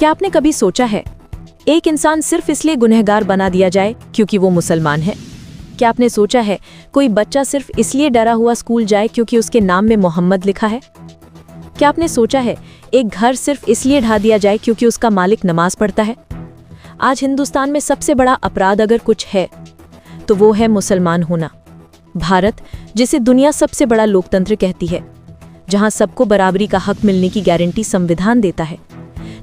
क्या आपने कभी सोचा है एक इंसान सिर्फ इसलिए गुनहगार बना दिया जाए क्योंकि वो मुसलमान है? क्या आपने सोचा है कोई बच्चा सिर्फ इसलिए डरा हुआ स्कूल जाए क्योंकि उसके नाम में मोहम्मद लिखा है? क्या आपने सोचा है एक घर सिर्फ इसलिए ढा दिया जाए क्योंकि उसका मालिक नमाज पढ़ता है? आज हिंदुस्तान में सबसे बड़ा अपराध अगर कुछ है तो वो है मुसलमान होना। भारत, जिसे दुनिया सबसे बड़ा लोकतंत्र कहती है, जहां सबको बराबरी का हक मिलने की गारंटी संविधान देता है,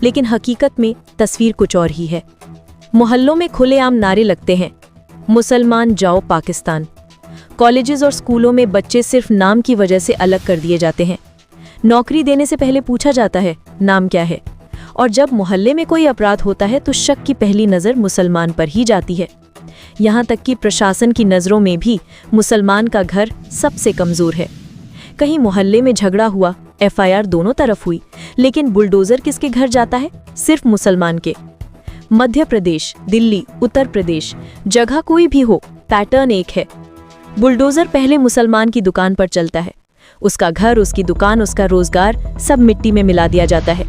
लेकिन हकीकत में तस्वीर कुछ और ही है। मोहल्लों में खुलेआम नारे लगते हैं, मुसलमान जाओ पाकिस्तान। कॉलेजेस और स्कूलों में बच्चे सिर्फ नाम की वजह से अलग कर दिए जाते हैं। नौकरी देने से पहले पूछा जाता है नाम क्या है, और जब मोहल्ले में कोई अपराध होता है तो शक की पहली नज़र मुसलमान पर ही जाती है। यहाँ तक कि प्रशासन की नज़रों में भी मुसलमान का घर सबसे कमज़ोर है। कहीं मोहल्ले में झगड़ा हुआ, FIR दोनों तरफ हुई, लेकिन बुलडोज़र किसके घर जाता है? सिर्फ मुसलमान के। मध्य प्रदेश, दिल्ली, उत्तर प्रदेश, जगह कोई भी हो, पैटर्न एक है। बुलडोज़र पहले मुसलमान की दुकान पर चलता है। उसका घर, उसकी दुकान, उसका रोजगार सब मिट्टी में मिला दिया जाता है।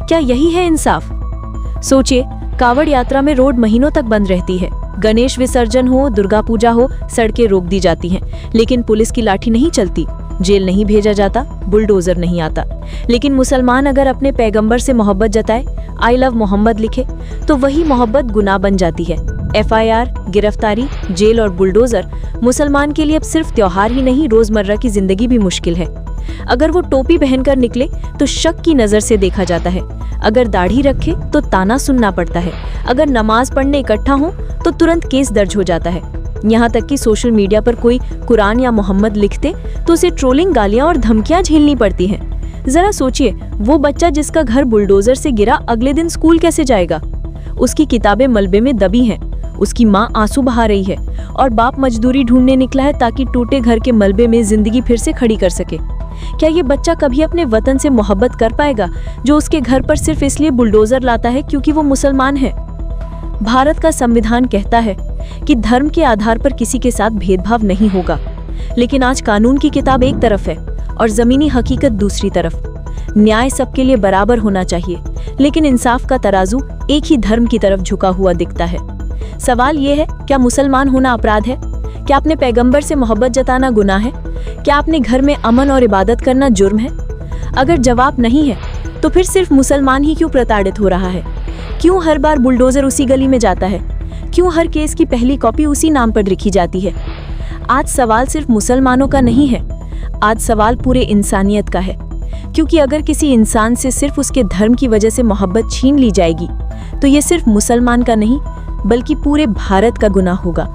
क्या यही है इंसाफ? सोचिए, कावड़ यात्रा में रोड महीनों तक बंद रहती है। गणेश विसर्जन हो, दुर्गा पूजा हो, सड़कें रोक दी जाती हैं, लेकिन पुलिस की लाठी नहीं चलती, जेल नहीं भेजा जाता, बुलडोजर नहीं आता। लेकिन मुसलमान अगर अपने पैगंबर से मोहब्बत जताए, आई लव मोहम्मद लिखे, तो वही मोहब्बत गुनाह बन जाती है। FIR, गिरफ्तारी, जेल और बुलडोजर मुसलमान के लिए अब सिर्फ त्योहार ही नहीं, रोजमर्रा की जिंदगी भी मुश्किल है। अगर वो टोपी पहनकर निकले तो शक की नजर से देखा जाता है। अगर दाढ़ी रखे तो ताना सुनना पड़ता है। अगर नमाज पढ़ने इकट्ठा हो तो तुरंत केस दर्ज हो जाता है। यहाँ तक कि सोशल मीडिया पर कोई कुरान या मोहम्मद लिखते तो उसे ट्रोलिंग, गालियां और धमकियां झेलनी पड़ती हैं। जरा सोचिए, वो बच्चा जिसका घर बुलडोजर से गिरा अगले दिन स्कूल कैसे जाएगा? उसकी किताबें मलबे में दबी हैं, उसकी माँ आंसू बहा रही है और बाप मजदूरी ढूंढने निकला है ताकि टूटे घर के मलबे में जिंदगी फिर से खड़ी कर सके। क्या ये बच्चा कभी अपने वतन से मोहब्बत कर पाएगा जो उसके घर पर सिर्फ इसलिए बुलडोजर लाता है क्योंकि वो मुसलमान है? भारत का संविधान कहता है कि धर्म के आधार पर किसी के साथ भेदभाव नहीं होगा, लेकिन आज कानून की किताब एक तरफ है और जमीनी हकीकत दूसरी तरफ। न्याय सबके लिए बराबर होना चाहिए, लेकिन इंसाफ का तराजू एक ही धर्म की तरफ झुका हुआ दिखता है। सवाल ये है, क्या मुसलमान होना अपराध है? क्या अपने पैगंबर से मोहब्बत जताना गुनाह है? क्या अपने घर में अमन और इबादत करना जुर्म है? अगर जवाब नहीं है तो फिर सिर्फ मुसलमान ही क्यों प्रताड़ित हो रहा है? क्यों हर बार बुलडोजर उसी गली में जाता है? क्यों हर केस की पहली कॉपी उसी नाम पर लिखी जाती है? आज सवाल सिर्फ मुसलमानों का नहीं है, आज सवाल पूरे इंसानियत का है। क्योंकि अगर किसी इंसान से सिर्फ उसके धर्म की वजह से मोहब्बत छीन ली जाएगी तो ये सिर्फ मुसलमान का नहीं बल्कि पूरे भारत का गुनाह होगा।